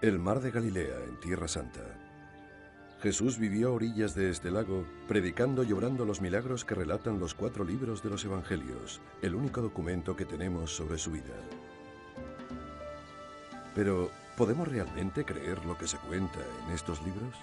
El mar de Galilea, en Tierra Santa. Jesús vivió a orillas de este lago, predicando y obrando los milagros que relatan los 4 libros de los Evangelios, el único documento que tenemos sobre su vida. Pero, ¿podemos realmente creer lo que se cuenta en estos libros?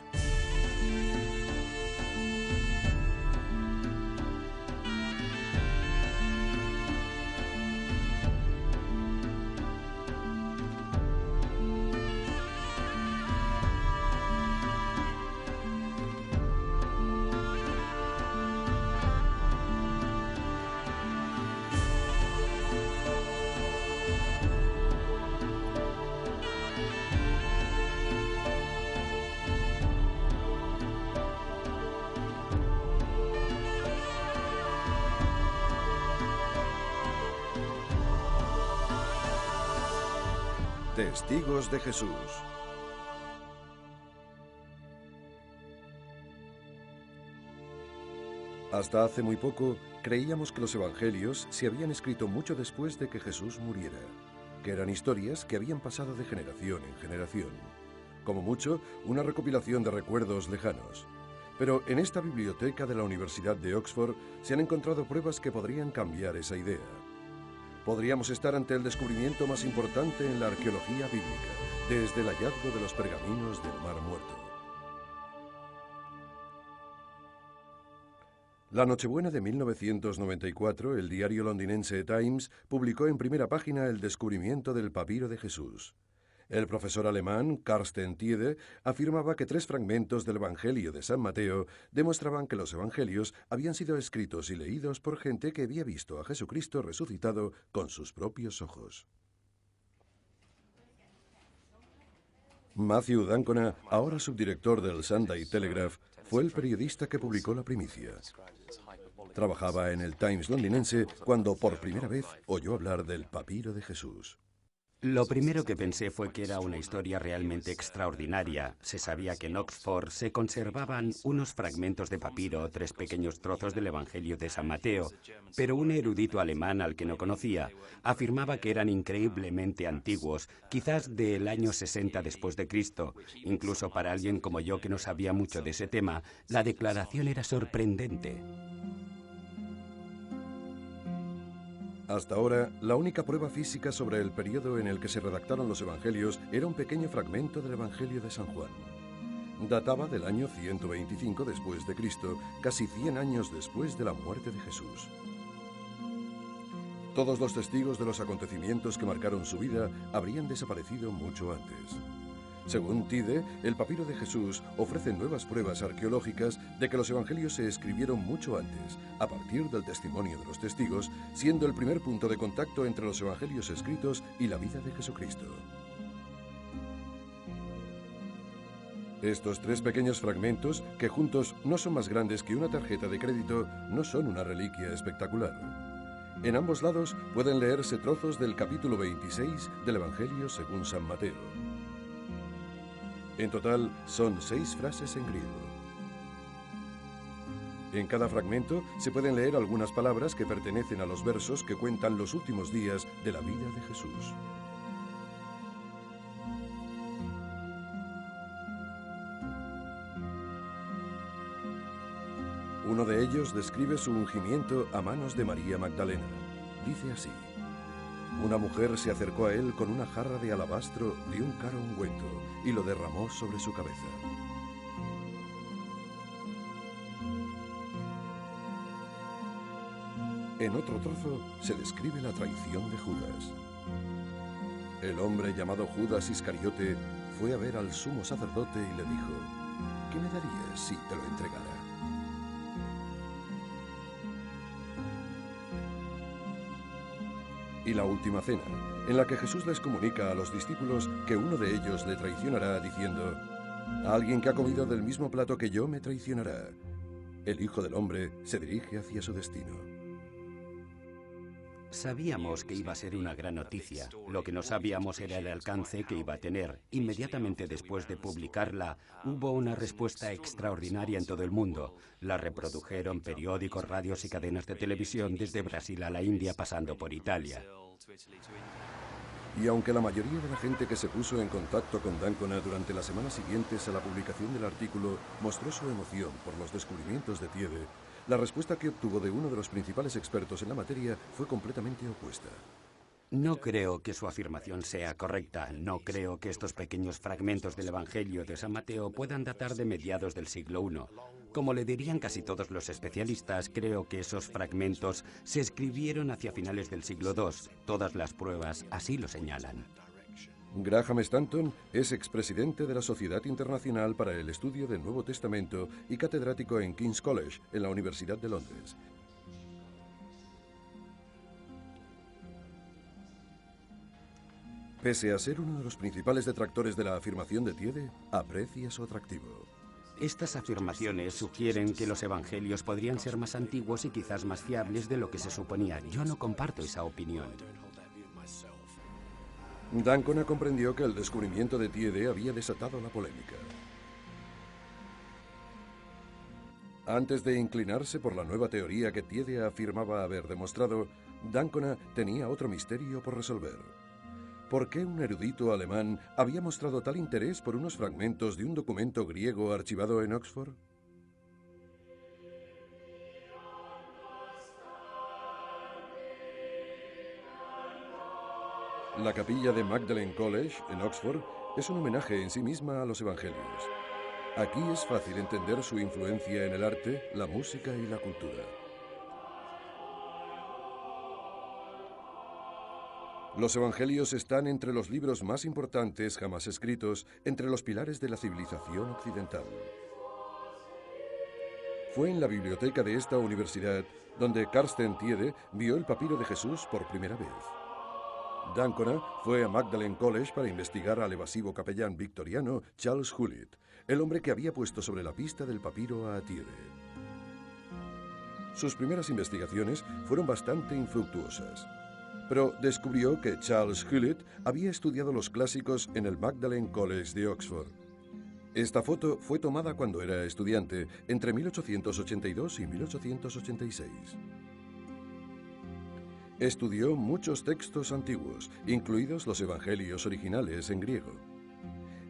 Testigos de Jesús. Hasta hace muy poco, creíamos que los evangelios se habían escrito mucho después de que Jesús muriera, que eran historias que habían pasado de generación en generación, como mucho, una recopilación de recuerdos lejanos. Pero en esta biblioteca de la Universidad de Oxford se han encontrado pruebas que podrían cambiar esa idea. Podríamos estar ante el descubrimiento más importante en la arqueología bíblica, desde el hallazgo de los pergaminos del Mar Muerto. La Nochebuena de 1994, el diario londinense Times publicó en primera página el descubrimiento del papiro de Jesús. El profesor alemán Carsten Thiede afirmaba que 3 fragmentos del Evangelio de San Mateo demostraban que los evangelios habían sido escritos y leídos por gente que había visto a Jesucristo resucitado con sus propios ojos. Matthew D'Ancona, ahora subdirector del Sunday Telegraph, fue el periodista que publicó la primicia. Trabajaba en el Times londinense cuando por primera vez oyó hablar del papiro de Jesús. Lo primero que pensé fue que era una historia realmente extraordinaria. Se sabía que en Oxford se conservaban unos fragmentos de papiro, 3 pequeños trozos del Evangelio de San Mateo, pero un erudito alemán al que no conocía afirmaba que eran increíblemente antiguos, quizás del año 60 después de Cristo. Incluso para alguien como yo que no sabía mucho de ese tema, la declaración era sorprendente. Hasta ahora, la única prueba física sobre el periodo en el que se redactaron los evangelios era un pequeño fragmento del Evangelio de San Juan. Databa del año 125 después de Cristo, casi 100 años después de la muerte de Jesús. Todos los testigos de los acontecimientos que marcaron su vida habrían desaparecido mucho antes. Según Thiede, el papiro de Jesús ofrece nuevas pruebas arqueológicas de que los evangelios se escribieron mucho antes, a partir del testimonio de los testigos, siendo el primer punto de contacto entre los evangelios escritos y la vida de Jesucristo. Estos 3 pequeños fragmentos, que juntos no son más grandes que una tarjeta de crédito, no son una reliquia espectacular. En ambos lados pueden leerse trozos del capítulo 26 del Evangelio según San Mateo. En total, son 6 frases en griego. En cada fragmento se pueden leer algunas palabras que pertenecen a los versos que cuentan los últimos días de la vida de Jesús. Uno de ellos describe su ungimiento a manos de María Magdalena. Dice así: una mujer se acercó a él con una jarra de alabastro de un caro ungüento y lo derramó sobre su cabeza. En otro trozo se describe la traición de Judas. El hombre llamado Judas Iscariote fue a ver al sumo sacerdote y le dijo: ¿qué me darías si te lo entregara? Y la última cena, en la que Jesús les comunica a los discípulos que uno de ellos le traicionará diciendo: alguien que ha comido del mismo plato que yo me traicionará. El Hijo del Hombre se dirige hacia su destino. Sabíamos que iba a ser una gran noticia. Lo que no sabíamos era el alcance que iba a tener. Inmediatamente después de publicarla, hubo una respuesta extraordinaria en todo el mundo. La reprodujeron periódicos, radios y cadenas de televisión desde Brasil a la India, pasando por Italia. Y aunque la mayoría de la gente que se puso en contacto con D'Ancona durante las semanas siguientes a la publicación del artículo mostró su emoción por los descubrimientos de Tiede, la respuesta que obtuvo de uno de los principales expertos en la materia fue completamente opuesta. No creo que su afirmación sea correcta. No creo que estos pequeños fragmentos del Evangelio de San Mateo puedan datar de mediados del siglo I. Como le dirían casi todos los especialistas, creo que esos fragmentos se escribieron hacia finales del siglo II. Todas las pruebas así lo señalan. Graham Stanton es expresidente de la Sociedad Internacional para el Estudio del Nuevo Testamento y catedrático en King's College, en la Universidad de Londres. Pese a ser uno de los principales detractores de la afirmación de Tiede, aprecia su atractivo. Estas afirmaciones sugieren que los evangelios podrían ser más antiguos y quizás más fiables de lo que se suponía. Yo no comparto esa opinión. D'Ancona comprendió que el descubrimiento de Tiede había desatado la polémica. Antes de inclinarse por la nueva teoría que Tiede afirmaba haber demostrado, D'Ancona tenía otro misterio por resolver. ¿Por qué un erudito alemán había mostrado tal interés por unos fragmentos de un documento griego archivado en Oxford? La capilla de Magdalen College, en Oxford, es un homenaje en sí misma a los evangelios. Aquí es fácil entender su influencia en el arte, la música y la cultura. Los evangelios están entre los libros más importantes jamás escritos, entre los pilares de la civilización occidental. Fue en la biblioteca de esta universidad donde Carsten Tiede vio el papiro de Jesús por primera vez. D'Ancona fue a Magdalen College para investigar al evasivo capellán victoriano Charles Hulett, el hombre que había puesto sobre la pista del papiro a Tiede. Sus primeras investigaciones fueron bastante infructuosas, pero descubrió que Charles Hulett había estudiado los clásicos en el Magdalen College de Oxford. Esta foto fue tomada cuando era estudiante, entre 1882 y 1886. Estudió muchos textos antiguos, incluidos los evangelios originales en griego.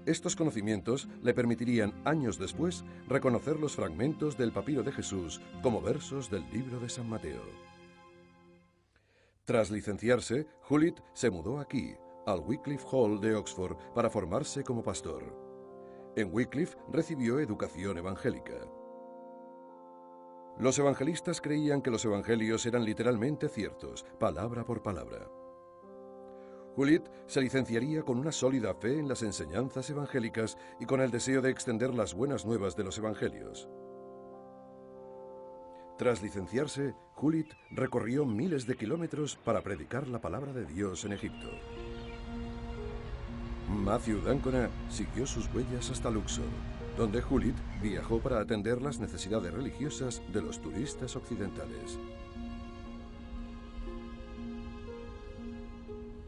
Estos conocimientos le permitirían, años después, reconocer los fragmentos del papiro de Jesús como versos del libro de San Mateo. Tras licenciarse, Hulett se mudó aquí, al Wycliffe Hall de Oxford, para formarse como pastor. En Wycliffe recibió educación evangélica. Los evangelistas creían que los evangelios eran literalmente ciertos, palabra por palabra. Hulett se licenciaría con una sólida fe en las enseñanzas evangélicas y con el deseo de extender las buenas nuevas de los evangelios. Tras licenciarse, Hulett recorrió miles de kilómetros para predicar la palabra de Dios en Egipto. Matthew D'Ancona siguió sus huellas hasta Luxor, donde Hulett viajó para atender las necesidades religiosas de los turistas occidentales.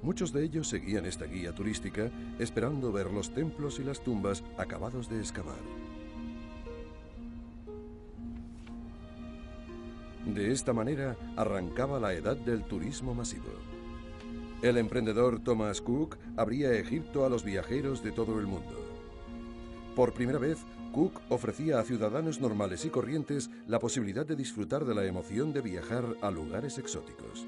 Muchos de ellos seguían esta guía turística esperando ver los templos y las tumbas acabados de excavar. De esta manera arrancaba la edad del turismo masivo. El emprendedor Thomas Cook abría Egipto a los viajeros de todo el mundo. Por primera vez, Cook ofrecía a ciudadanos normales y corrientes la posibilidad de disfrutar de la emoción de viajar a lugares exóticos.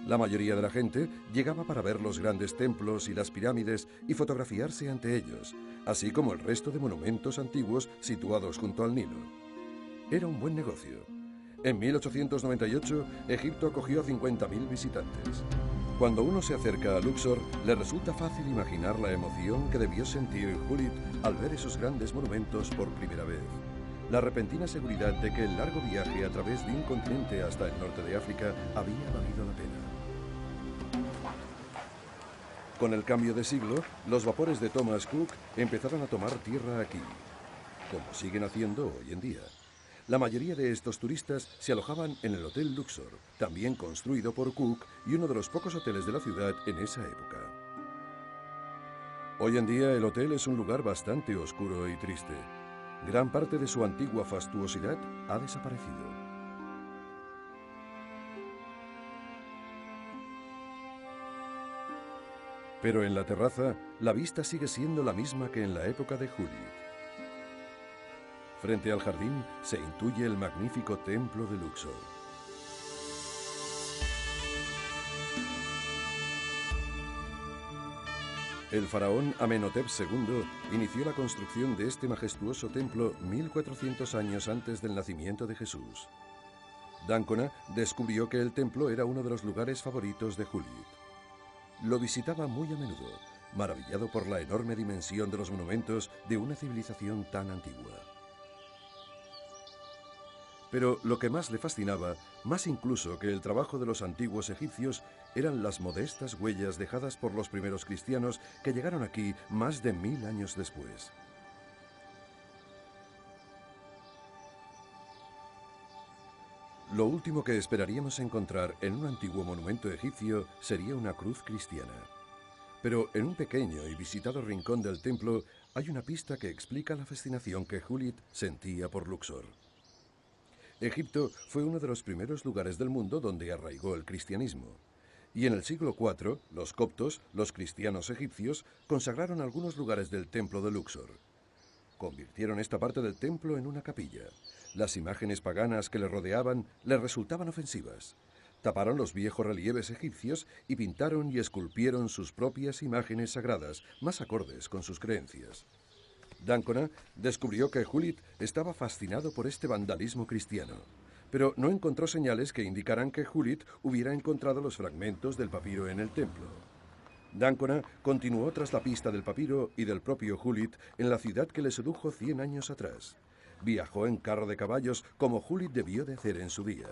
La mayoría de la gente llegaba para ver los grandes templos y las pirámides y fotografiarse ante ellos, así como el resto de monumentos antiguos situados junto al Nilo. Era un buen negocio. En 1898, Egipto acogió a 50.000 visitantes. Cuando uno se acerca a Luxor, le resulta fácil imaginar la emoción que debió sentir Hulett al ver esos grandes monumentos por primera vez. La repentina seguridad de que el largo viaje a través de un continente hasta el norte de África había valido la pena. Con el cambio de siglo, los vapores de Thomas Cook empezaron a tomar tierra aquí, como siguen haciendo hoy en día. La mayoría de estos turistas se alojaban en el Hotel Luxor, también construido por Cook y uno de los pocos hoteles de la ciudad en esa época. Hoy en día el hotel es un lugar bastante oscuro y triste. Gran parte de su antigua fastuosidad ha desaparecido. Pero en la terraza, la vista sigue siendo la misma que en la época de Judith. Frente al jardín se intuye el magnífico templo de Luxor. El faraón Amenhotep II inició la construcción de este majestuoso templo 1400 años antes del nacimiento de Jesús. Dáncona descubrió que el templo era uno de los lugares favoritos de Judith. Lo visitaba muy a menudo, maravillado por la enorme dimensión de los monumentos de una civilización tan antigua. Pero lo que más le fascinaba, más incluso que el trabajo de los antiguos egipcios, eran las modestas huellas dejadas por los primeros cristianos que llegaron aquí más de 1000 años después. Lo último que esperaríamos encontrar en un antiguo monumento egipcio sería una cruz cristiana. Pero en un pequeño y visitado rincón del templo hay una pista que explica la fascinación que Judith sentía por Luxor. Egipto fue uno de los primeros lugares del mundo donde arraigó el cristianismo. Y en el siglo IV, los coptos, los cristianos egipcios, consagraron algunos lugares del templo de Luxor. Convirtieron esta parte del templo en una capilla. Las imágenes paganas que le rodeaban le resultaban ofensivas. Taparon los viejos relieves egipcios y pintaron y esculpieron sus propias imágenes sagradas, más acordes con sus creencias. Dáncona descubrió que Judith estaba fascinado por este vandalismo cristiano, pero no encontró señales que indicaran que Judith hubiera encontrado los fragmentos del papiro en el templo. Dáncona continuó tras la pista del papiro y del propio Judith en la ciudad que le sedujo 100 años atrás. Viajó en carro de caballos como Judith debió de hacer en su día.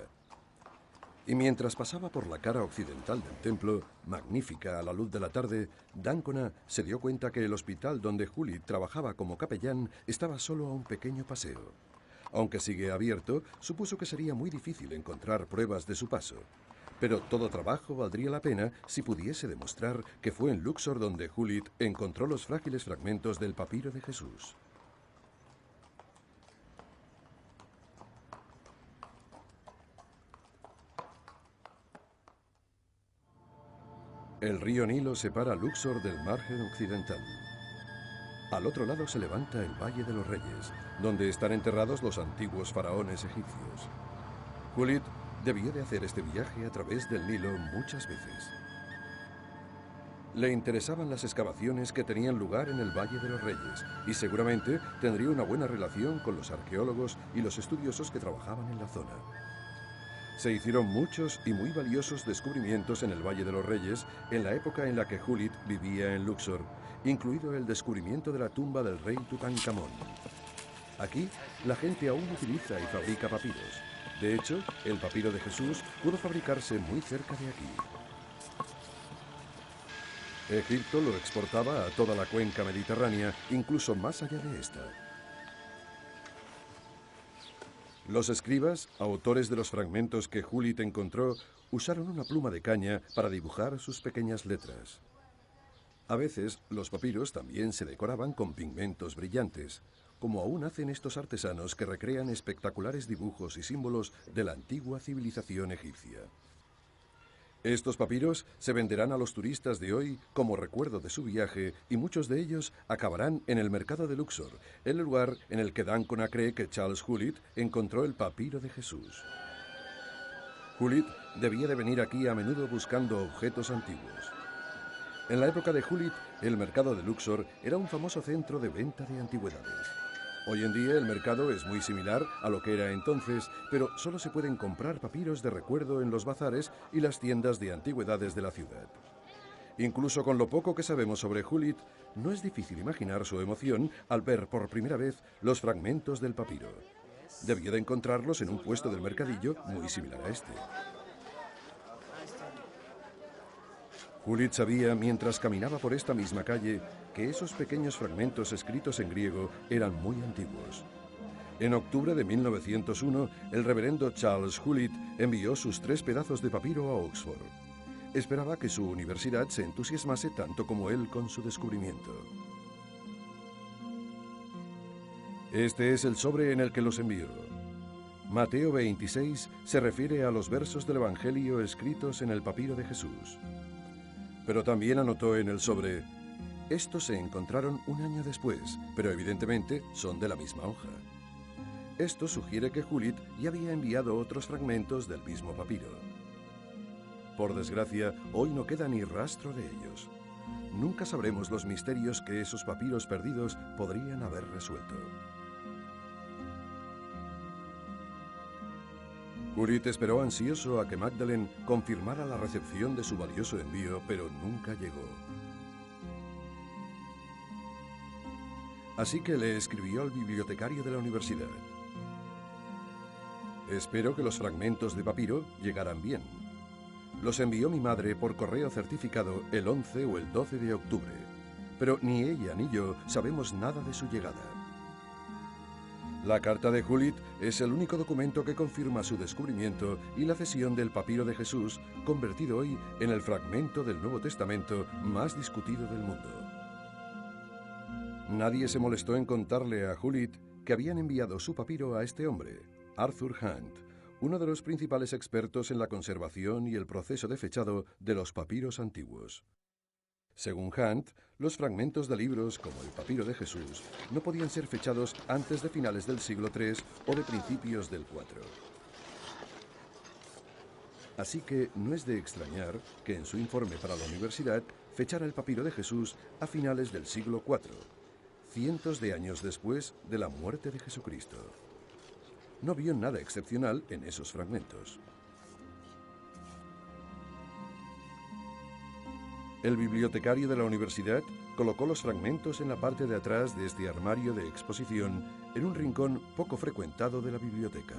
Y mientras pasaba por la cara occidental del templo, magnífica a la luz de la tarde, Dáncona se dio cuenta que el hospital donde Judith trabajaba como capellán estaba solo a un pequeño paseo. Aunque sigue abierto, supuso que sería muy difícil encontrar pruebas de su paso. Pero todo trabajo valdría la pena si pudiese demostrar que fue en Luxor donde Judith encontró los frágiles fragmentos del papiro de Jesús. El río Nilo separa Luxor del margen occidental. Al otro lado se levanta el Valle de los Reyes, donde están enterrados los antiguos faraones egipcios. Judith debió de hacer este viaje a través del Nilo muchas veces. Le interesaban las excavaciones que tenían lugar en el Valle de los Reyes y seguramente tendría una buena relación con los arqueólogos y los estudiosos que trabajaban en la zona. Se hicieron muchos y muy valiosos descubrimientos en el Valle de los Reyes en la época en la que Judith vivía en Luxor, incluido el descubrimiento de la tumba del rey Tutankamón. Aquí, la gente aún utiliza y fabrica papiros. De hecho, el papiro de Jesús pudo fabricarse muy cerca de aquí. Egipto lo exportaba a toda la cuenca mediterránea, incluso más allá de esta. Los escribas, autores de los fragmentos que Judith encontró, usaron una pluma de caña para dibujar sus pequeñas letras. A veces, los papiros también se decoraban con pigmentos brillantes, como aún hacen estos artesanos que recrean espectaculares dibujos y símbolos de la antigua civilización egipcia. Estos papiros se venderán a los turistas de hoy como recuerdo de su viaje y muchos de ellos acabarán en el mercado de Luxor, el lugar en el que Dáncona cree que Charles Judith encontró el papiro de Jesús. Judith debía de venir aquí a menudo buscando objetos antiguos. En la época de Judith, el mercado de Luxor era un famoso centro de venta de antigüedades. Hoy en día el mercado es muy similar a lo que era entonces, pero solo se pueden comprar papiros de recuerdo en los bazares y las tiendas de antigüedades de la ciudad. Incluso con lo poco que sabemos sobre Judith, no es difícil imaginar su emoción al ver por primera vez los fragmentos del papiro. Debió de encontrarlos en un puesto del mercadillo muy similar a este. Judith sabía, mientras caminaba por esta misma calle, que esos pequeños fragmentos escritos en griego eran muy antiguos. En octubre de 1901, el reverendo Charles Judith envió sus 3 pedazos de papiro a Oxford. Esperaba que su universidad se entusiasmase tanto como él con su descubrimiento. Este es el sobre en el que los envió. Mateo 26 se refiere a los versos del Evangelio escritos en el papiro de Jesús. Pero también anotó en el sobre: estos se encontraron un año después, pero evidentemente son de la misma hoja. Esto sugiere que Judith ya había enviado otros fragmentos del mismo papiro. Por desgracia, hoy no queda ni rastro de ellos. Nunca sabremos los misterios que esos papiros perdidos podrían haber resuelto. Judith esperó ansioso a que Magdalene confirmara la recepción de su valioso envío, pero nunca llegó. Así que le escribió al bibliotecario de la universidad: espero que los fragmentos de papiro llegaran bien. Los envió mi madre por correo certificado el 11 o el 12 de octubre, pero ni ella ni yo sabemos nada de su llegada. La carta de Judith es el único documento que confirma su descubrimiento y la cesión del papiro de Jesús, convertido hoy en el fragmento del Nuevo Testamento más discutido del mundo. Nadie se molestó en contarle a Judith que habían enviado su papiro a este hombre, Arthur Hunt, uno de los principales expertos en la conservación y el proceso de fechado de los papiros antiguos. Según Hunt, los fragmentos de libros, como el papiro de Jesús, no podían ser fechados antes de finales del siglo III o de principios del IV. Así que no es de extrañar que en su informe para la universidad fechara el papiro de Jesús a finales del siglo IV, cientos de años después de la muerte de Jesucristo. No vio nada excepcional en esos fragmentos. El bibliotecario de la universidad colocó los fragmentos en la parte de atrás de este armario de exposición en un rincón poco frecuentado de la biblioteca.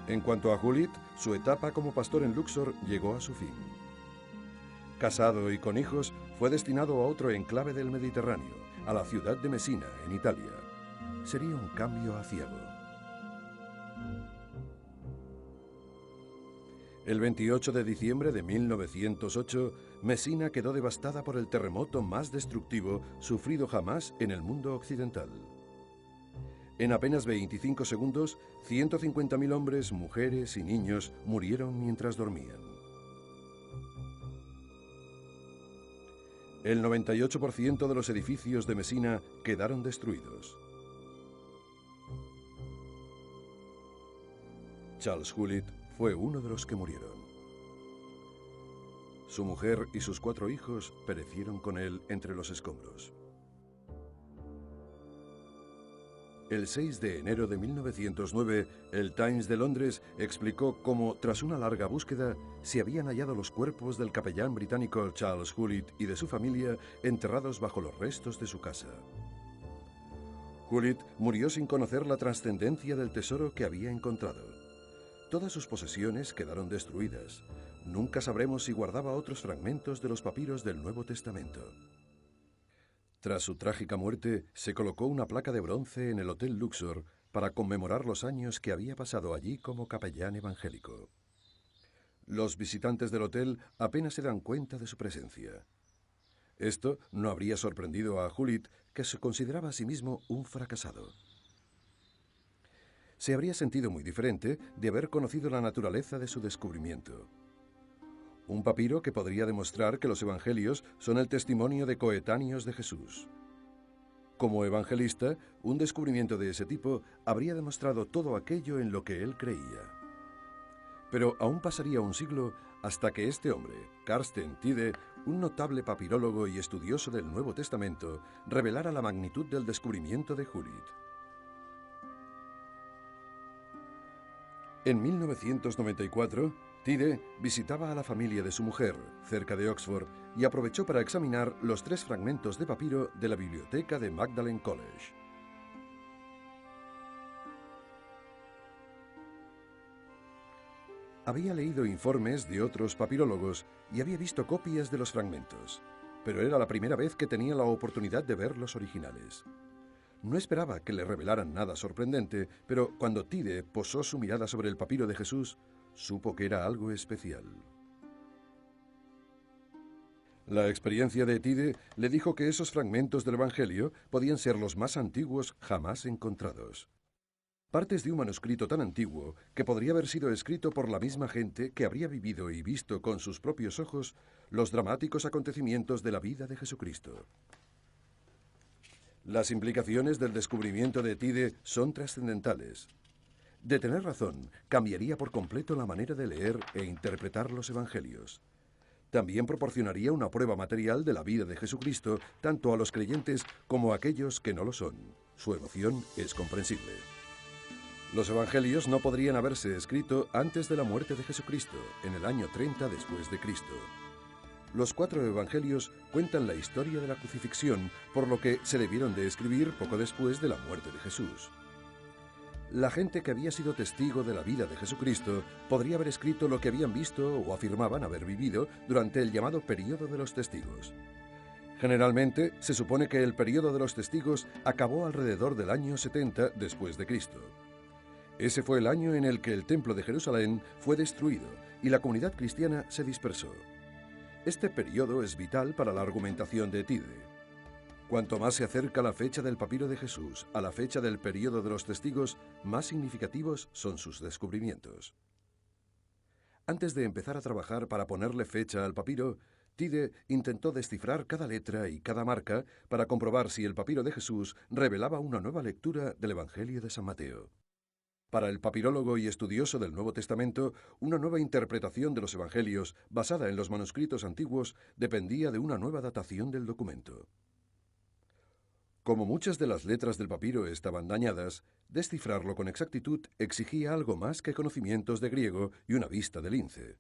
En cuanto a Judith, su etapa como pastor en Luxor llegó a su fin. Casado y con hijos, fue destinado a otro enclave del Mediterráneo, a la ciudad de Mesina, en Italia. Sería un cambio aciago. El 28 de diciembre de 1908, Mesina quedó devastada por el terremoto más destructivo sufrido jamás en el mundo occidental. En apenas 25 segundos, 150.000 hombres, mujeres y niños murieron mientras dormían. El 98% de los edificios de Mesina quedaron destruidos. Charles Judith fue uno de los que murieron. Su mujer y sus 4 hijos perecieron con él entre los escombros. El 6 de enero de 1909, el Times de Londres explicó cómo, tras una larga búsqueda, se habían hallado los cuerpos del capellán británico Charles Judith y de su familia enterrados bajo los restos de su casa. Judith murió sin conocer la trascendencia del tesoro que había encontrado. Todas sus posesiones quedaron destruidas. Nunca sabremos si guardaba otros fragmentos de los papiros del Nuevo Testamento. Tras su trágica muerte, se colocó una placa de bronce en el Hotel Luxor para conmemorar los años que había pasado allí como capellán evangélico. Los visitantes del hotel apenas se dan cuenta de su presencia. Esto no habría sorprendido a Judith, que se consideraba a sí mismo un fracasado. Se habría sentido muy diferente de haber conocido la naturaleza de su descubrimiento. Un papiro que podría demostrar que los evangelios son el testimonio de coetáneos de Jesús. Como evangelista, un descubrimiento de ese tipo habría demostrado todo aquello en lo que él creía. Pero aún pasaría un siglo hasta que este hombre, Carsten Tide, un notable papirólogo y estudioso del Nuevo Testamento, revelara la magnitud del descubrimiento de Judith. En 1994, Tide visitaba a la familia de su mujer, cerca de Oxford, y aprovechó para examinar los 3 fragmentos de papiro de la biblioteca de Magdalen College. Había leído informes de otros papirólogos y había visto copias de los fragmentos, pero era la primera vez que tenía la oportunidad de ver los originales. No esperaba que le revelaran nada sorprendente, pero cuando Tide posó su mirada sobre el papiro de Jesús, supo que era algo especial. La experiencia de Tide le dijo que esos fragmentos del Evangelio podían ser los más antiguos jamás encontrados. Partes de un manuscrito tan antiguo que podría haber sido escrito por la misma gente que habría vivido y visto con sus propios ojos los dramáticos acontecimientos de la vida de Jesucristo. Las implicaciones del descubrimiento de Tide son trascendentales. De tener razón, cambiaría por completo la manera de leer e interpretar los evangelios. También proporcionaría una prueba material de la vida de Jesucristo tanto a los creyentes como a aquellos que no lo son. Su emoción es comprensible. Los evangelios no podrían haberse escrito antes de la muerte de Jesucristo, en el año 30 después de Cristo. Los 4 evangelios cuentan la historia de la crucifixión, por lo que se debieron de escribir poco después de la muerte de Jesús. La gente que había sido testigo de la vida de Jesucristo podría haber escrito lo que habían visto o afirmaban haber vivido durante el llamado período de los testigos. Generalmente, se supone que el período de los testigos acabó alrededor del año 70 después de Cristo. Ese fue el año en el que el templo de Jerusalén fue destruido y la comunidad cristiana se dispersó. Este periodo es vital para la argumentación de Tide. Cuanto más se acerca la fecha del papiro de Jesús a la fecha del período de los testigos, más significativos son sus descubrimientos. Antes de empezar a trabajar para ponerle fecha al papiro, Tide intentó descifrar cada letra y cada marca para comprobar si el papiro de Jesús revelaba una nueva lectura del Evangelio de San Mateo. Para el papirólogo y estudioso del Nuevo Testamento, una nueva interpretación de los Evangelios, basada en los manuscritos antiguos, dependía de una nueva datación del documento. Como muchas de las letras del papiro estaban dañadas, descifrarlo con exactitud exigía algo más que conocimientos de griego y una vista de lince.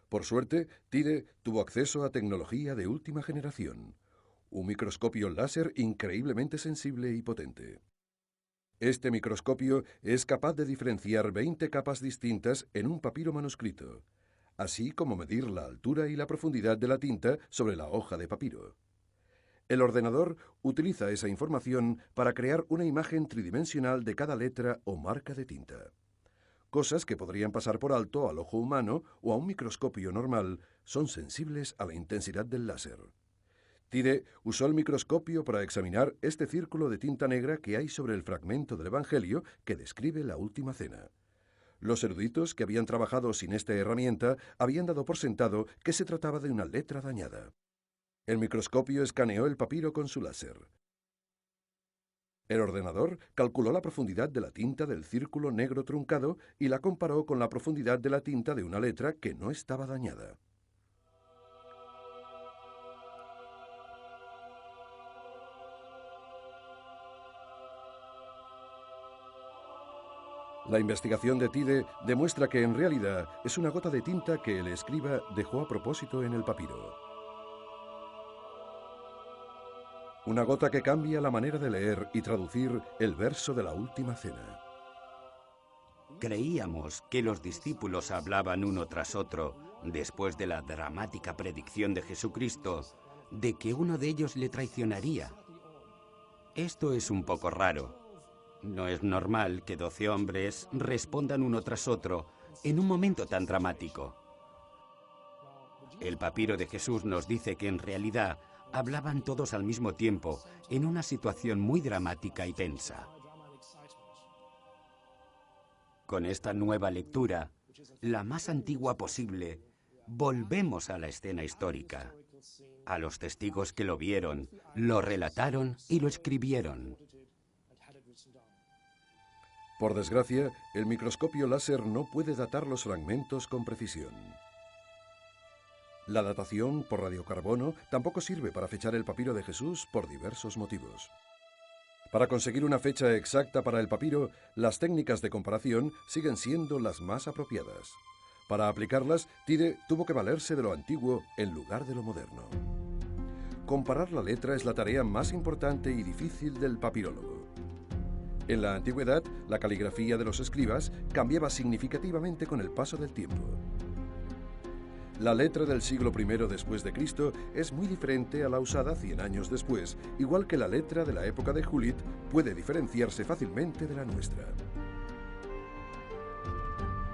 Por suerte, Tide tuvo acceso a tecnología de última generación, un microscopio láser increíblemente sensible y potente. Este microscopio es capaz de diferenciar 20 capas distintas en un papiro manuscrito, así como medir la altura y la profundidad de la tinta sobre la hoja de papiro. El ordenador utiliza esa información para crear una imagen tridimensional de cada letra o marca de tinta. Cosas que podrían pasar por alto al ojo humano o a un microscopio normal son sensibles a la intensidad del láser. Tide usó el microscopio para examinar este círculo de tinta negra que hay sobre el fragmento del Evangelio que describe la última cena. Los eruditos que habían trabajado sin esta herramienta habían dado por sentado que se trataba de una letra dañada. El microscopio escaneó el papiro con su láser. El ordenador calculó la profundidad de la tinta del círculo negro truncado y la comparó con la profundidad de la tinta de una letra que no estaba dañada. La investigación de Tide demuestra que en realidad es una gota de tinta que el escriba dejó a propósito en el papiro. Una gota que cambia la manera de leer y traducir el verso de la última cena. Creíamos que los discípulos hablaban uno tras otro, después de la dramática predicción de Jesucristo, de que uno de ellos le traicionaría. Esto es un poco raro. No es normal que 12 hombres respondan uno tras otro en un momento tan dramático. El papiro de Jesús nos dice que en realidad hablaban todos al mismo tiempo en una situación muy dramática y tensa. Con esta nueva lectura, la más antigua posible, volvemos a la escena histórica, a los testigos que lo vieron, lo relataron y lo escribieron. Por desgracia, el microscopio láser no puede datar los fragmentos con precisión. La datación por radiocarbono tampoco sirve para fechar el papiro de Jesús por diversos motivos. Para conseguir una fecha exacta para el papiro, las técnicas de comparación siguen siendo las más apropiadas. Para aplicarlas, Tide tuvo que valerse de lo antiguo en lugar de lo moderno. Comparar la letra es la tarea más importante y difícil del papirólogo. En la antigüedad, la caligrafía de los escribas cambiaba significativamente con el paso del tiempo. La letra del siglo I después de Cristo es muy diferente a la usada 100 años después, igual que la letra de la época de Judith puede diferenciarse fácilmente de la nuestra.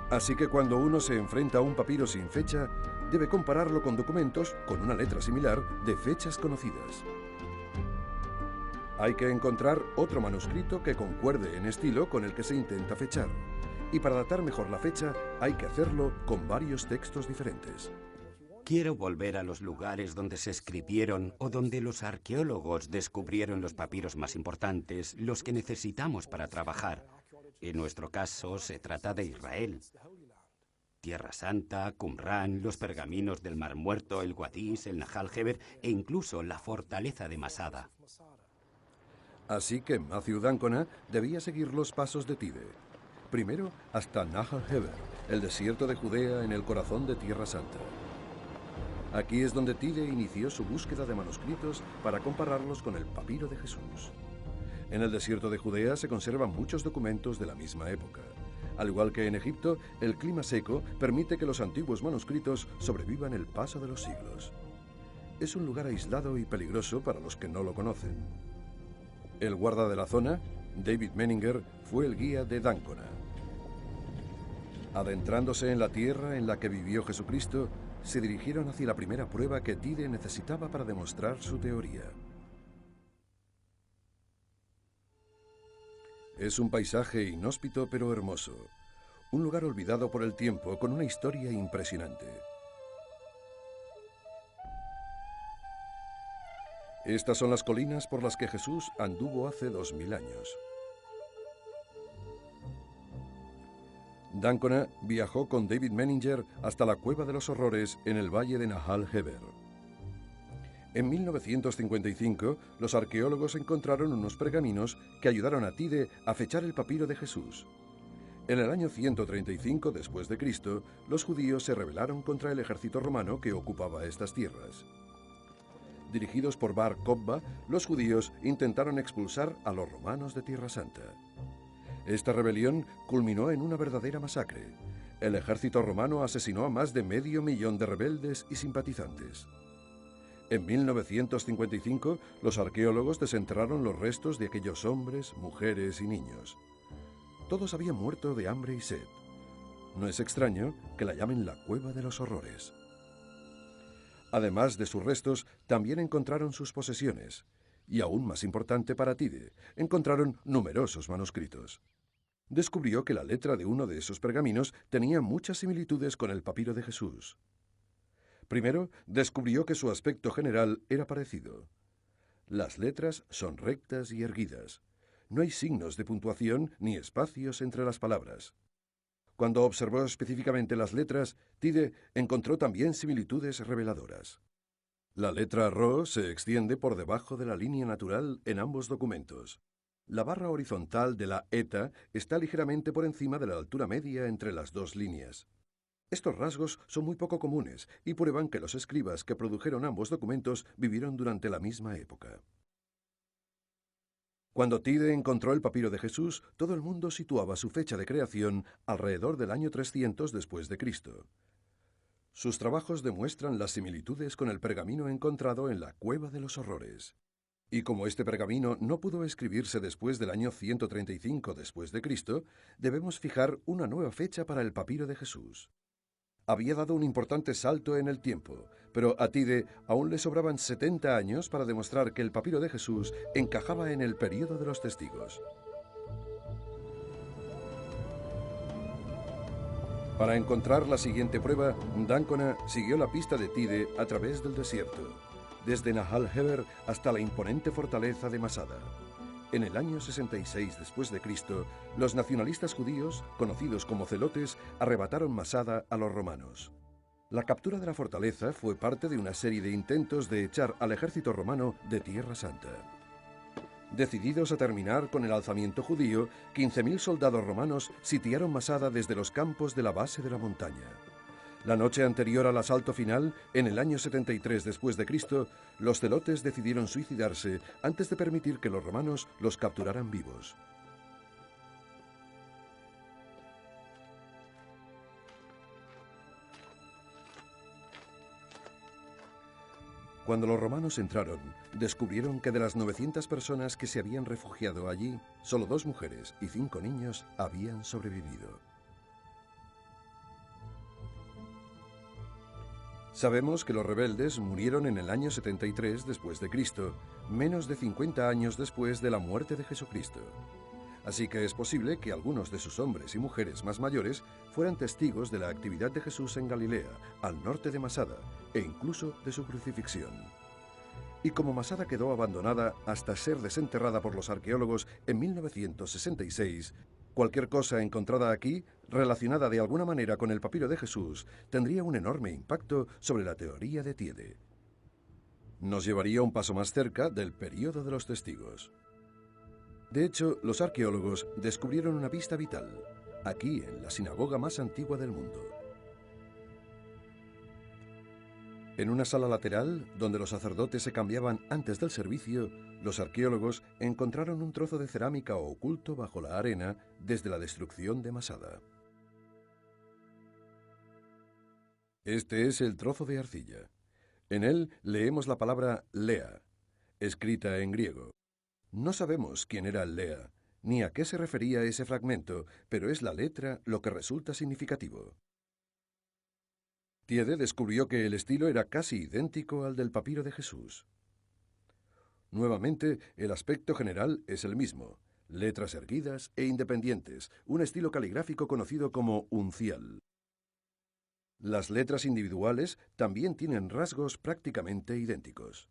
Así que cuando uno se enfrenta a un papiro sin fecha, debe compararlo con documentos con una letra similar de fechas conocidas. Hay que encontrar otro manuscrito que concuerde en estilo con el que se intenta fechar. Y para datar mejor la fecha, hay que hacerlo con varios textos diferentes. Quiero volver a los lugares donde se escribieron o donde los arqueólogos descubrieron los papiros más importantes, los que necesitamos para trabajar. En nuestro caso, se trata de Israel. Tierra Santa, Qumrán, los pergaminos del Mar Muerto, el Guadix, el Nahal Heber e incluso la fortaleza de Masada. Así que Matthew d'Ancona debía seguir los pasos de Tide. Primero hasta Nahal Heber, el desierto de Judea en el corazón de Tierra Santa. Aquí es donde Tide inició su búsqueda de manuscritos para compararlos con el papiro de Jesús. En el desierto de Judea se conservan muchos documentos de la misma época. Al igual que en Egipto, el clima seco permite que los antiguos manuscritos sobrevivan el paso de los siglos. Es un lugar aislado y peligroso para los que no lo conocen. El guarda de la zona, David Menninger, fue el guía de d'Ancona. Adentrándose en la tierra en la que vivió Jesucristo, se dirigieron hacia la primera prueba que Tide necesitaba para demostrar su teoría. Es un paisaje inhóspito pero hermoso, un lugar olvidado por el tiempo con una historia impresionante. Estas son las colinas por las que Jesús anduvo hace 2000 años. d'Ancona viajó con David Menninger hasta la Cueva de los Horrores en el valle de Nahal Heber. En 1955, los arqueólogos encontraron unos pergaminos que ayudaron a Tide a fechar el papiro de Jesús. En el año 135 después de Cristo, los judíos se rebelaron contra el ejército romano que ocupaba estas tierras. Dirigidos por Bar Kokhba, los judíos intentaron expulsar a los romanos de Tierra Santa. Esta rebelión culminó en una verdadera masacre. El ejército romano asesinó a más de 500.000 de rebeldes y simpatizantes. En 1955, los arqueólogos desenterraron los restos de aquellos hombres, mujeres y niños. Todos habían muerto de hambre y sed. No es extraño que la llamen la Cueva de los Horrores. Además de sus restos, también encontraron sus posesiones. Y aún más importante para Tide, encontraron numerosos manuscritos. Descubrió que la letra de uno de esos pergaminos tenía muchas similitudes con el papiro de Jesús. Primero, descubrió que su aspecto general era parecido. Las letras son rectas y erguidas. No hay signos de puntuación ni espacios entre las palabras. Cuando observó específicamente las letras, Tide encontró también similitudes reveladoras. La letra Ro se extiende por debajo de la línea natural en ambos documentos. La barra horizontal de la eta está ligeramente por encima de la altura media entre las dos líneas. Estos rasgos son muy poco comunes y prueban que los escribas que produjeron ambos documentos vivieron durante la misma época. Cuando Tide encontró el papiro de Jesús, todo el mundo situaba su fecha de creación alrededor del año 300 después de Cristo. Sus trabajos demuestran las similitudes con el pergamino encontrado en la Cueva de los Horrores. Y como este pergamino no pudo escribirse después del año 135 después de Cristo, debemos fijar una nueva fecha para el papiro de Jesús. Había dado un importante salto en el tiempo, pero a Tide aún le sobraban 70 años para demostrar que el papiro de Jesús encajaba en el período de los testigos. Para encontrar la siguiente prueba, d'Ancona siguió la pista de Tide a través del desierto, desde Nahal Heber hasta la imponente fortaleza de Masada. En el año 66 después de Cristo, los nacionalistas judíos, conocidos como celotes, arrebataron Masada a los romanos. La captura de la fortaleza fue parte de una serie de intentos de echar al ejército romano de Tierra Santa. Decididos a terminar con el alzamiento judío, 15.000 soldados romanos sitiaron Masada desde los campos de la base de la montaña. La noche anterior al asalto final, en el año 73 después de Cristo, los celotes decidieron suicidarse antes de permitir que los romanos los capturaran vivos. Cuando los romanos entraron, descubrieron que de las 900 personas que se habían refugiado allí, solo 2 mujeres y 5 niños habían sobrevivido. Sabemos que los rebeldes murieron en el año 73 después de Cristo, menos de 50 años después de la muerte de Jesucristo. Así que es posible que algunos de sus hombres y mujeres más mayores fueran testigos de la actividad de Jesús en Galilea, al norte de Masada, e incluso de su crucifixión. Y como Masada quedó abandonada hasta ser desenterrada por los arqueólogos en 1966, cualquier cosa encontrada aquí, relacionada de alguna manera con el papiro de Jesús, tendría un enorme impacto sobre la teoría de Tiede. Nos llevaría un paso más cerca del período de los testigos. De hecho, los arqueólogos descubrieron una pista vital, aquí en la sinagoga más antigua del mundo. En una sala lateral, donde los sacerdotes se cambiaban antes del servicio, los arqueólogos encontraron un trozo de cerámica oculto bajo la arena desde la destrucción de Masada. Este es el trozo de arcilla. En él leemos la palabra Lea, escrita en griego. No sabemos quién era Lea, ni a qué se refería ese fragmento, pero es la letra lo que resulta significativo. Tiede descubrió que el estilo era casi idéntico al del papiro de Jesús. Nuevamente, el aspecto general es el mismo, letras erguidas e independientes, un estilo caligráfico conocido como uncial. Las letras individuales también tienen rasgos prácticamente idénticos.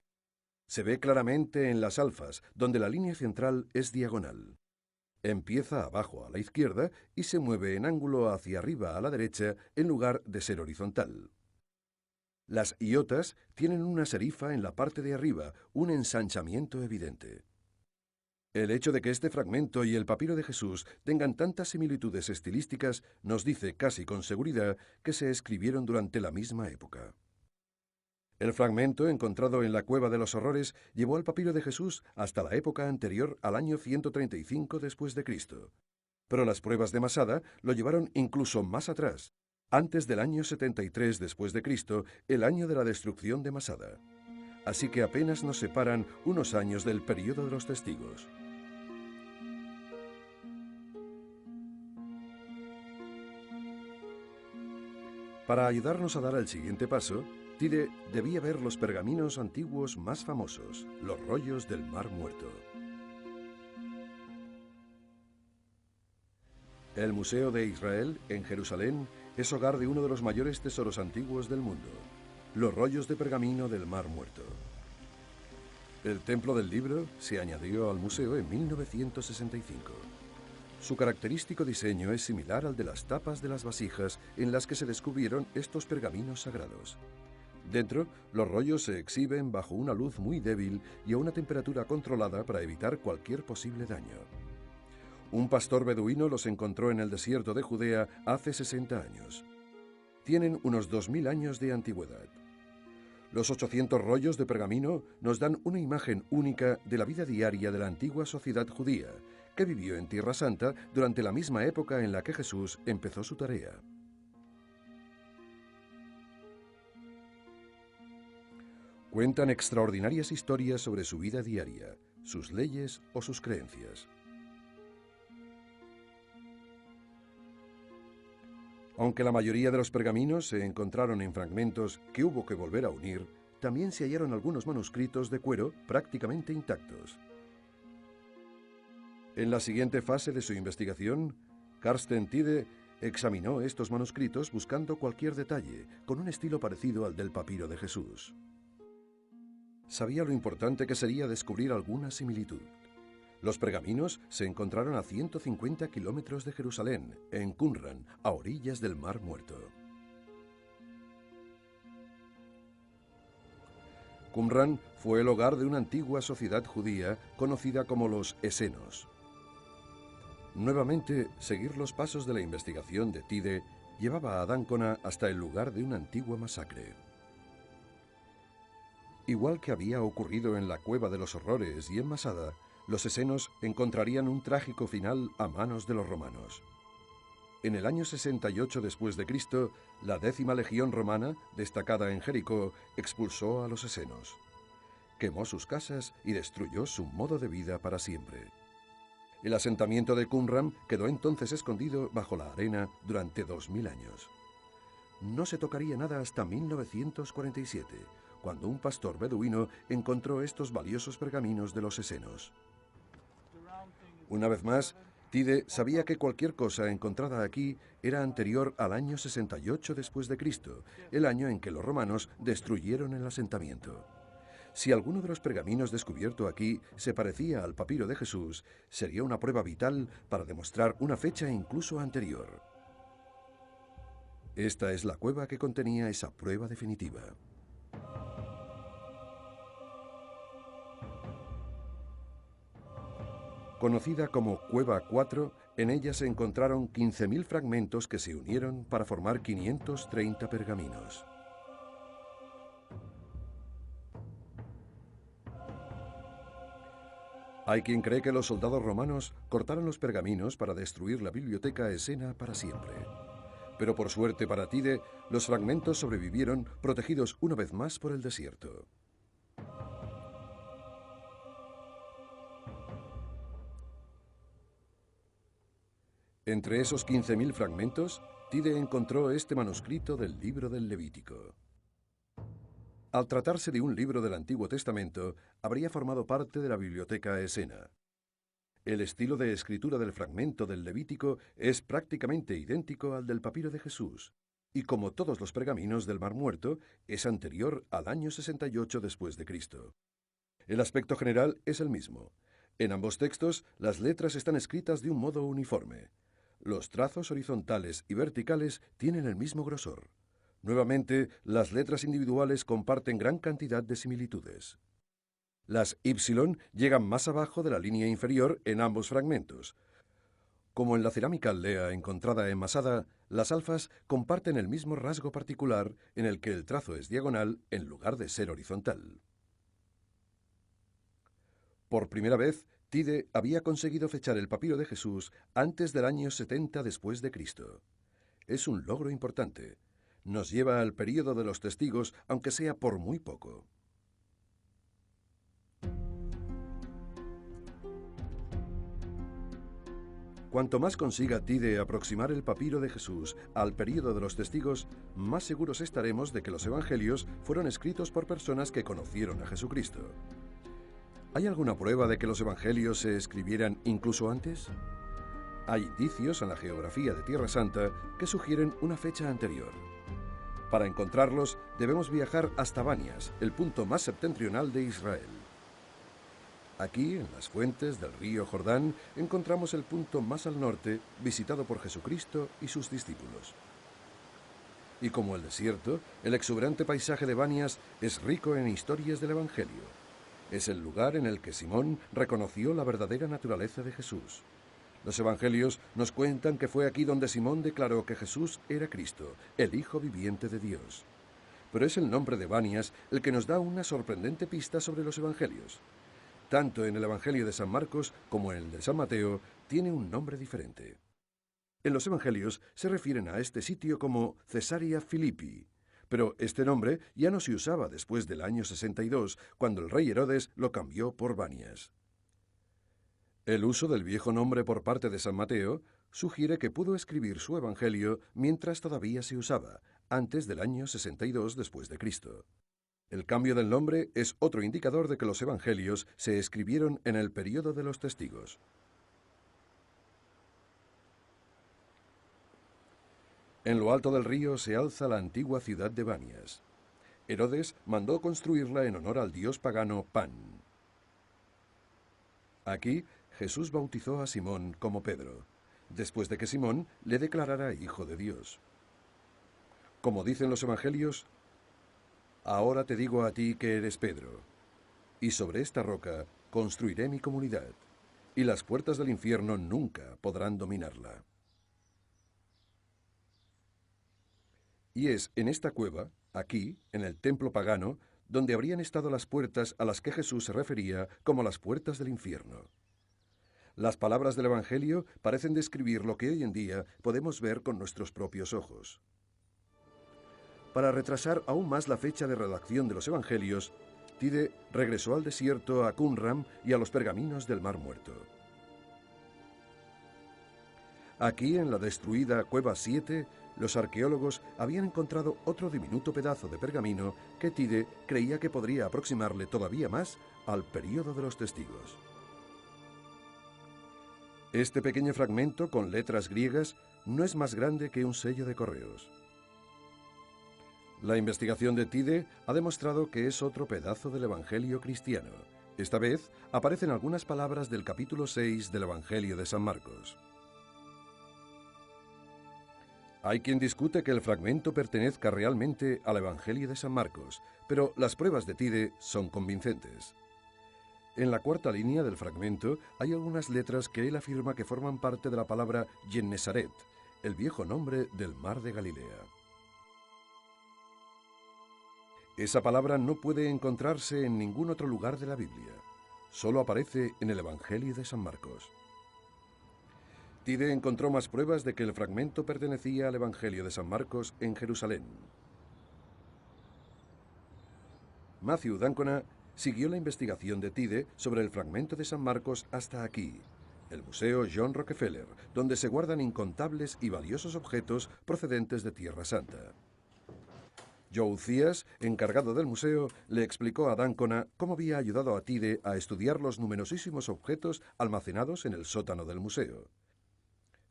Se ve claramente en las alfas, donde la línea central es diagonal. Empieza abajo a la izquierda y se mueve en ángulo hacia arriba a la derecha en lugar de ser horizontal. Las iotas tienen una serifa en la parte de arriba, un ensanchamiento evidente. El hecho de que este fragmento y el papiro de Jesús tengan tantas similitudes estilísticas nos dice casi con seguridad que se escribieron durante la misma época. El fragmento encontrado en la Cueva de los Horrores llevó al papiro de Jesús hasta la época anterior al año 135 después de Cristo. Pero las pruebas de Masada lo llevaron incluso más atrás, antes del año 73 después de Cristo, el año de la destrucción de Masada. Así que apenas nos separan unos años del período de los testigos. Para ayudarnos a dar el siguiente paso, Tiede debía ver los pergaminos antiguos más famosos, los rollos del Mar Muerto. El Museo de Israel, en Jerusalén, es hogar de uno de los mayores tesoros antiguos del mundo, los rollos de pergamino del Mar Muerto. El Templo del Libro se añadió al museo en 1965. Su característico diseño es similar al de las tapas de las vasijas en las que se descubrieron estos pergaminos sagrados. Dentro, los rollos se exhiben bajo una luz muy débil y a una temperatura controlada para evitar cualquier posible daño. Un pastor beduino los encontró en el desierto de Judea hace 60 años. Tienen unos 2000 años de antigüedad. Los 800 rollos de pergamino nos dan una imagen única de la vida diaria de la antigua sociedad judía, que vivió en Tierra Santa durante la misma época en la que Jesús empezó su tarea. Cuentan extraordinarias historias sobre su vida diaria, sus leyes o sus creencias. Aunque la mayoría de los pergaminos se encontraron en fragmentos que hubo que volver a unir, también se hallaron algunos manuscritos de cuero prácticamente intactos. En la siguiente fase de su investigación, Carsten Tiede examinó estos manuscritos buscando cualquier detalle, con un estilo parecido al del papiro de Jesús. Sabía lo importante que sería descubrir alguna similitud. Los pergaminos se encontraron a 150 kilómetros de Jerusalén, en Qumran, a orillas del Mar Muerto. Qumran fue el hogar de una antigua sociedad judía conocida como los esenos. Nuevamente, seguir los pasos de la investigación de Tiede llevaba a Dáncona hasta el lugar de una antigua masacre. Igual que había ocurrido en la Cueva de los Horrores y en Masada, los esenos encontrarían un trágico final a manos de los romanos. En el año 68 después de Cristo, la 10ª legión romana, destacada en Jericó, expulsó a los esenos. Quemó sus casas y destruyó su modo de vida para siempre. El asentamiento de Qumran quedó entonces escondido bajo la arena durante 2000 años. no se tocaría nada hasta 1947, cuando un pastor beduino encontró estos valiosos pergaminos de los esenos. Una vez más, Tide sabía que cualquier cosa encontrada aquí era anterior al año 68 después de Cristo, el año en que los romanos destruyeron el asentamiento. Si alguno de los pergaminos descubierto aquí se parecía al papiro de Jesús, sería una prueba vital para demostrar una fecha incluso anterior. Esta es la cueva que contenía esa prueba definitiva. Conocida como Cueva 4, en ella se encontraron 15.000 fragmentos que se unieron para formar 530 pergaminos. Hay quien cree que los soldados romanos cortaron los pergaminos para destruir la biblioteca esena para siempre. Pero por suerte para Tide, los fragmentos sobrevivieron protegidos una vez más por el desierto. Entre esos 15.000 fragmentos, Tide encontró este manuscrito del libro del Levítico. Al tratarse de un libro del Antiguo Testamento, habría formado parte de la biblioteca esena. El estilo de escritura del fragmento del Levítico es prácticamente idéntico al del papiro de Jesús, y como todos los pergaminos del Mar Muerto, es anterior al año 68 después de Cristo. El aspecto general es el mismo. En ambos textos, las letras están escritas de un modo uniforme. Los trazos horizontales y verticales tienen el mismo grosor. Nuevamente, las letras individuales comparten gran cantidad de similitudes. Las Y llegan más abajo de la línea inferior en ambos fragmentos. Como en la cerámica aldea encontrada en Masada, las alfas comparten el mismo rasgo particular en el que el trazo es diagonal en lugar de ser horizontal. Por primera vez, Tide había conseguido fechar el papiro de Jesús antes del año 70 después de Cristo. Es un logro importante. Nos lleva al período de los testigos, aunque sea por muy poco. Cuanto más consiga Tide aproximar el papiro de Jesús al período de los testigos, más seguros estaremos de que los evangelios fueron escritos por personas que conocieron a Jesucristo. ¿Hay alguna prueba de que los evangelios se escribieran incluso antes? Hay indicios en la geografía de Tierra Santa que sugieren una fecha anterior. Para encontrarlos, debemos viajar hasta Banias, el punto más septentrional de Israel. Aquí, en las fuentes del río Jordán, encontramos el punto más al norte, visitado por Jesucristo y sus discípulos. Y como el desierto, el exuberante paisaje de Banias es rico en historias del Evangelio. Es el lugar en el que Simón reconoció la verdadera naturaleza de Jesús. Los evangelios nos cuentan que fue aquí donde Simón declaró que Jesús era Cristo, el Hijo viviente de Dios. Pero es el nombre de Banias el que nos da una sorprendente pista sobre los evangelios. Tanto en el Evangelio de San Marcos como en el de San Mateo tiene un nombre diferente. En los evangelios se refieren a este sitio como Cesarea Philippi, pero este nombre ya no se usaba después del año 62, cuando el rey Herodes lo cambió por Banias. El uso del viejo nombre por parte de San Mateo sugiere que pudo escribir su evangelio mientras todavía se usaba, antes del año 62 después de Cristo. El cambio del nombre es otro indicador de que los evangelios se escribieron en el período de los testigos. En lo alto del río se alza la antigua ciudad de Banias. Herodes mandó construirla en honor al dios pagano Pan. Aquí, Jesús bautizó a Simón como Pedro, después de que Simón le declarara hijo de Dios. Como dicen los evangelios, ahora te digo a ti que eres Pedro, y sobre esta roca construiré mi comunidad, y las puertas del infierno nunca podrán dominarla. Y es en esta cueva, aquí, en el templo pagano, donde habrían estado las puertas a las que Jesús se refería como las puertas del infierno. Las palabras del Evangelio parecen describir lo que hoy en día podemos ver con nuestros propios ojos. Para retrasar aún más la fecha de redacción de los Evangelios, Tide regresó al desierto a Qumran y a los pergaminos del Mar Muerto. Aquí, en la destruida Cueva 7, los arqueólogos habían encontrado otro diminuto pedazo de pergamino que Tide creía que podría aproximarle todavía más al período de los testigos. Este pequeño fragmento con letras griegas no es más grande que un sello de correos. La investigación de Tide ha demostrado que es otro pedazo del Evangelio cristiano. Esta vez aparecen algunas palabras del capítulo 6 del Evangelio de San Marcos. Hay quien discute que el fragmento pertenezca realmente al Evangelio de San Marcos, pero las pruebas de Tide son convincentes. En la cuarta línea del fragmento hay algunas letras que él afirma que forman parte de la palabra Gennesaret, el viejo nombre del mar de Galilea. Esa palabra no puede encontrarse en ningún otro lugar de la Biblia. Solo aparece en el Evangelio de San Marcos. Tide encontró más pruebas de que el fragmento pertenecía al Evangelio de San Marcos en Jerusalén. Matthew d'Ancona siguió la investigación de Tide sobre el fragmento de San Marcos hasta aquí, el Museo John Rockefeller, donde se guardan incontables y valiosos objetos procedentes de Tierra Santa. Joe Zias, encargado del museo, le explicó a d'Ancona cómo había ayudado a Tide a estudiar los numerosísimos objetos almacenados en el sótano del museo.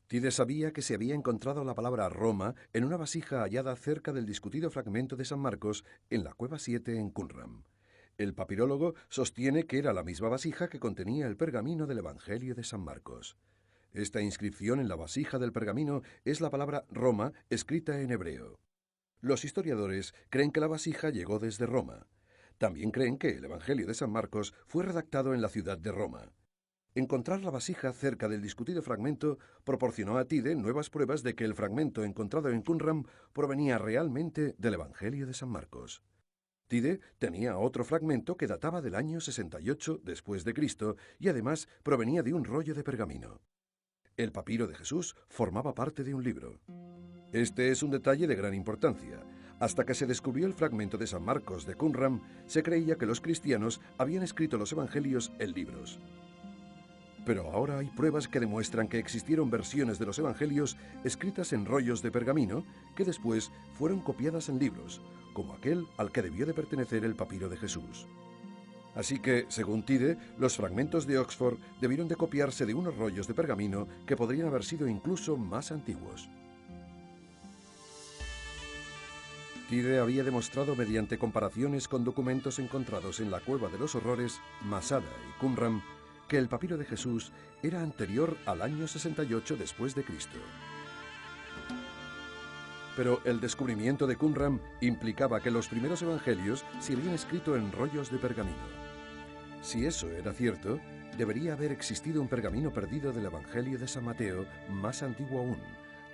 Tide sabía que se había encontrado la palabra Roma en una vasija hallada cerca del discutido fragmento de San Marcos en la Cueva 7 en Qumran. El papirólogo sostiene que era la misma vasija que contenía el pergamino del Evangelio de San Marcos. Esta inscripción en la vasija del pergamino es la palabra Roma escrita en hebreo. Los historiadores creen que la vasija llegó desde Roma. También creen que el Evangelio de San Marcos fue redactado en la ciudad de Roma. Encontrar la vasija cerca del discutido fragmento proporcionó a Tide nuevas pruebas de que el fragmento encontrado en Qumran provenía realmente del Evangelio de San Marcos. Tide tenía otro fragmento que databa del año 68 después de Cristo y además provenía de un rollo de pergamino. El papiro de Jesús formaba parte de un libro. Este es un detalle de gran importancia. Hasta que se descubrió el fragmento de San Marcos de Qumran, se creía que los cristianos habían escrito los evangelios en libros. Pero ahora hay pruebas que demuestran que existieron versiones de los evangelios escritas en rollos de pergamino que después fueron copiadas en libros, como aquel al que debió de pertenecer el papiro de Jesús. Así que, según Tide, los fragmentos de Oxford debieron de copiarse de unos rollos de pergamino que podrían haber sido incluso más antiguos. Tide había demostrado mediante comparaciones con documentos encontrados en la Cueva de los Horrores, Masada y Qumran, que el papiro de Jesús era anterior al año 68 después de Cristo. Pero el descubrimiento de Qumran implicaba que los primeros evangelios se habían escrito en rollos de pergamino. Si eso era cierto, debería haber existido un pergamino perdido del Evangelio de San Mateo más antiguo aún,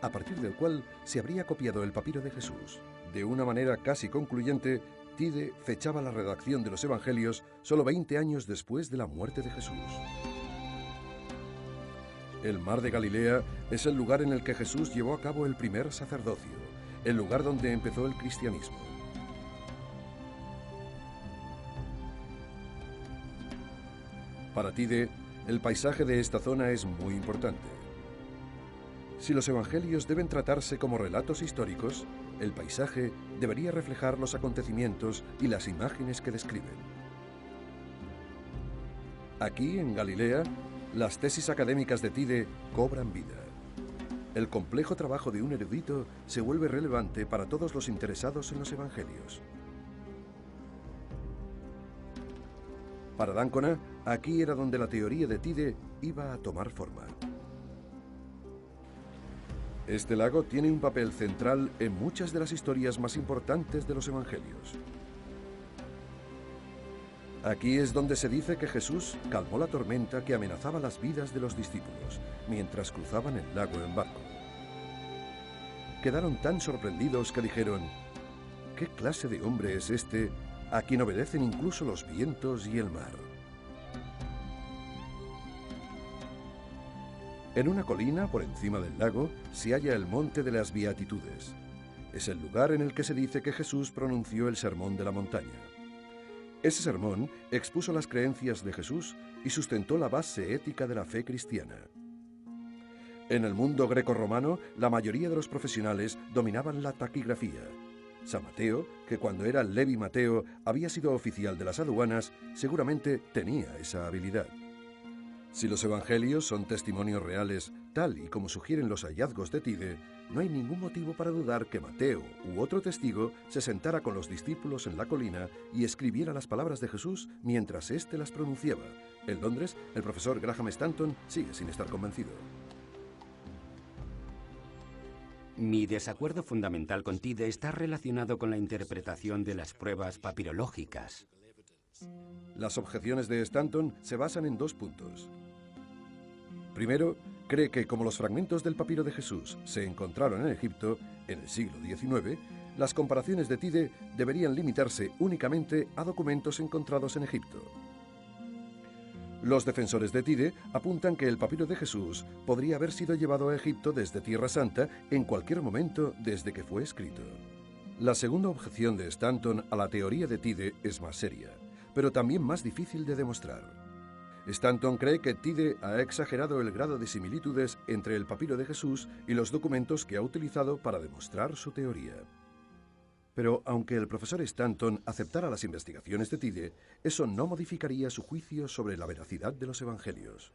a partir del cual se habría copiado el papiro de Jesús. De una manera casi concluyente, Tide fechaba la redacción de los evangelios solo 20 años después de la muerte de Jesús. El mar de Galilea es el lugar en el que Jesús llevó a cabo el primer sacerdocio, el lugar donde empezó el cristianismo. Para Tide, el paisaje de esta zona es muy importante. Si los evangelios deben tratarse como relatos históricos, el paisaje debería reflejar los acontecimientos y las imágenes que describen. Aquí, en Galilea, las tesis académicas de Tide cobran vida. El complejo trabajo de un erudito se vuelve relevante para todos los interesados en los evangelios. Para d'Ancona, aquí era donde la teoría de Tide iba a tomar forma. Este lago tiene un papel central en muchas de las historias más importantes de los evangelios. Aquí es donde se dice que Jesús calmó la tormenta que amenazaba las vidas de los discípulos mientras cruzaban el lago en barco. Quedaron tan sorprendidos que dijeron: ¿qué clase de hombre es este a quien obedecen incluso los vientos y el mar? En una colina por encima del lago se halla el Monte de las Beatitudes. Es el lugar en el que se dice que Jesús pronunció el Sermón de la Montaña. Ese sermón expuso las creencias de Jesús y sustentó la base ética de la fe cristiana. En el mundo grecorromano, la mayoría de los profesionales dominaban la taquigrafía. San Mateo, que cuando era Levi Mateo había sido oficial de las aduanas, seguramente tenía esa habilidad. Si los evangelios son testimonios reales, tal y como sugieren los hallazgos de Tide, no hay ningún motivo para dudar que Mateo u otro testigo se sentara con los discípulos en la colina y escribiera las palabras de Jesús mientras éste las pronunciaba. En Londres, el profesor Graham Stanton sigue sin estar convencido. Mi desacuerdo fundamental con Tide está relacionado con la interpretación de las pruebas papirológicas. Las objeciones de Stanton se basan en 2 puntos. Primero, cree que como los fragmentos del papiro de Jesús se encontraron en Egipto en el siglo XIX, las comparaciones de Tide deberían limitarse únicamente a documentos encontrados en Egipto. Los defensores de Tide apuntan que el papiro de Jesús podría haber sido llevado a Egipto desde Tierra Santa en cualquier momento desde que fue escrito. La segunda objeción de Stanton a la teoría de Tide es más seria, pero también más difícil de demostrar. Stanton cree que Tide ha exagerado el grado de similitudes entre el papiro de Jesús y los documentos que ha utilizado para demostrar su teoría. Pero aunque el profesor Stanton aceptara las investigaciones de Tide, eso no modificaría su juicio sobre la veracidad de los evangelios.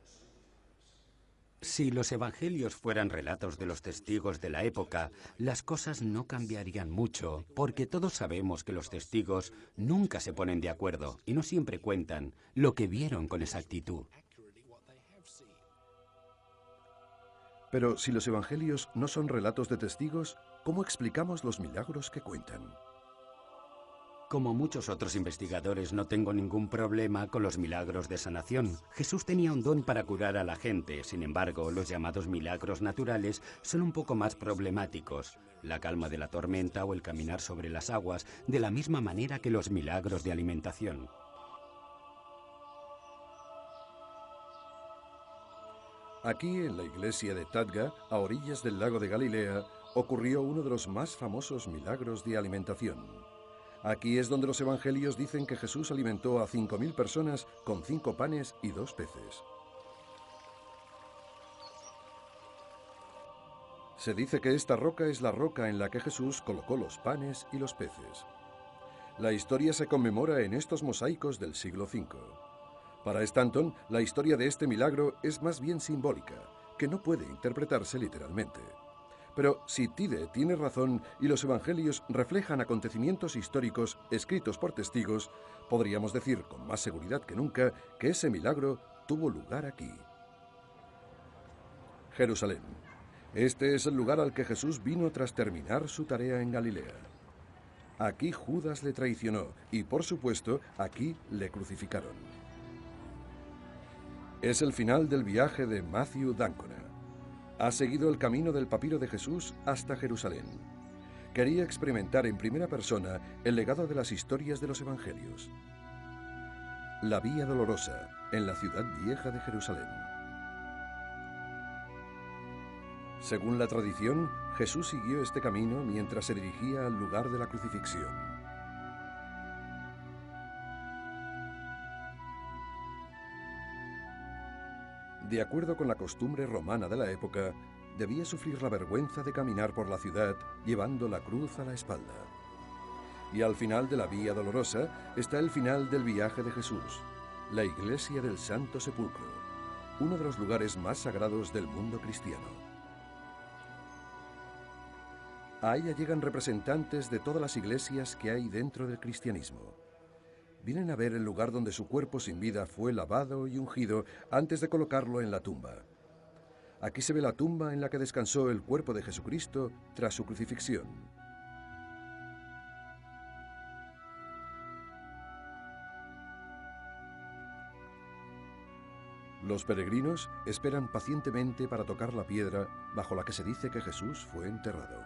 Si los evangelios fueran relatos de los testigos de la época, las cosas no cambiarían mucho, porque todos sabemos que los testigos nunca se ponen de acuerdo y no siempre cuentan lo que vieron con exactitud. Pero si los evangelios no son relatos de testigos, ¿cómo explicamos los milagros que cuentan? Como muchos otros investigadores, no tengo ningún problema con los milagros de sanación. Jesús tenía un don para curar a la gente. Sin embargo, los llamados milagros naturales son un poco más problemáticos. La calma de la tormenta o el caminar sobre las aguas, de la misma manera que los milagros de alimentación. Aquí, en la iglesia de Tadga, a orillas del lago de Galilea, ocurrió uno de los más famosos milagros de alimentación. Aquí es donde los evangelios dicen que Jesús alimentó a 5.000 personas con 5 panes y 2 peces. Se dice que esta roca es la roca en la que Jesús colocó los panes y los peces. La historia se conmemora en estos mosaicos del siglo V. Para Stanton, la historia de este milagro es más bien simbólica, que no puede interpretarse literalmente. Pero si Tide tiene razón y los evangelios reflejan acontecimientos históricos escritos por testigos, podríamos decir con más seguridad que nunca que ese milagro tuvo lugar aquí. Jerusalén. Este es el lugar al que Jesús vino tras terminar su tarea en Galilea. Aquí Judas le traicionó y, por supuesto, aquí le crucificaron. Es el final del viaje de Matthew D'Ancona. Ha seguido el camino del papiro de Jesús hasta Jerusalén. Quería experimentar en primera persona el legado de las historias de los evangelios. La Vía Dolorosa, en la ciudad vieja de Jerusalén. Según la tradición, Jesús siguió este camino mientras se dirigía al lugar de la crucifixión. De acuerdo con la costumbre romana de la época, debía sufrir la vergüenza de caminar por la ciudad llevando la cruz a la espalda. Y al final de la Vía Dolorosa está el final del viaje de Jesús, la iglesia del Santo Sepulcro, uno de los lugares más sagrados del mundo cristiano. A ella llegan representantes de todas las iglesias que hay dentro del cristianismo. Vienen a ver el lugar donde su cuerpo sin vida fue lavado y ungido antes de colocarlo en la tumba. Aquí se ve la tumba en la que descansó el cuerpo de Jesucristo tras su crucifixión. Los peregrinos esperan pacientemente para tocar la piedra bajo la que se dice que Jesús fue enterrado.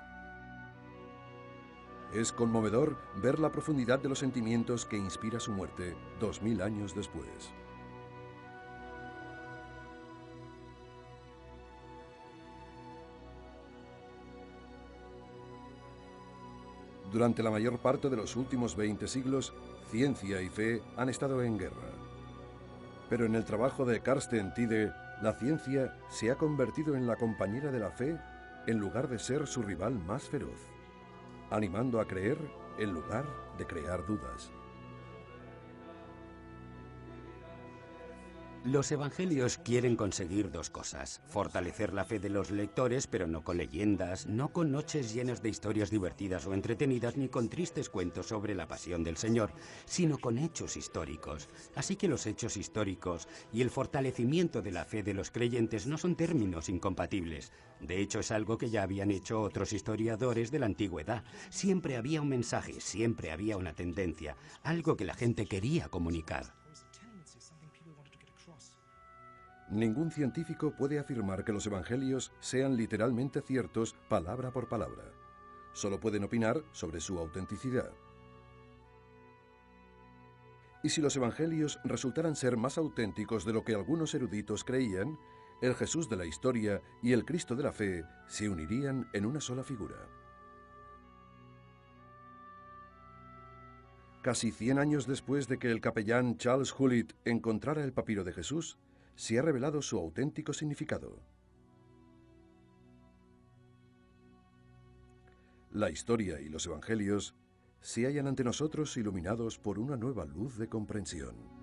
Es conmovedor ver la profundidad de los sentimientos que inspira su muerte 2000 años después. Durante la mayor parte de los últimos 20 siglos, ciencia y fe han estado en guerra. Pero en el trabajo de Carsten Tide, La ciencia se ha convertido en la compañera de la fe en lugar de ser su rival más feroz, animando a creer en lugar de crear dudas. Los evangelios quieren conseguir dos cosas: fortalecer la fe de los lectores, pero no con leyendas, no con noches llenas de historias divertidas o entretenidas, ni con tristes cuentos sobre la pasión del Señor, sino con hechos históricos. Así que los hechos históricos y el fortalecimiento de la fe de los creyentes no son términos incompatibles. De hecho, es algo que ya habían hecho otros historiadores de la antigüedad. Siempre había un mensaje, siempre había una tendencia, algo que la gente quería comunicar. Ningún científico puede afirmar que los evangelios sean literalmente ciertos palabra por palabra. Solo pueden opinar sobre su autenticidad. Y si los evangelios resultaran ser más auténticos de lo que algunos eruditos creían, el Jesús de la historia y el Cristo de la fe se unirían en una sola figura. Casi 100 años después de que el capellán Charles Hullit encontrara el papiro de Jesús, se ha revelado su auténtico significado. La historia y los evangelios se hallan ante nosotros iluminados por una nueva luz de comprensión.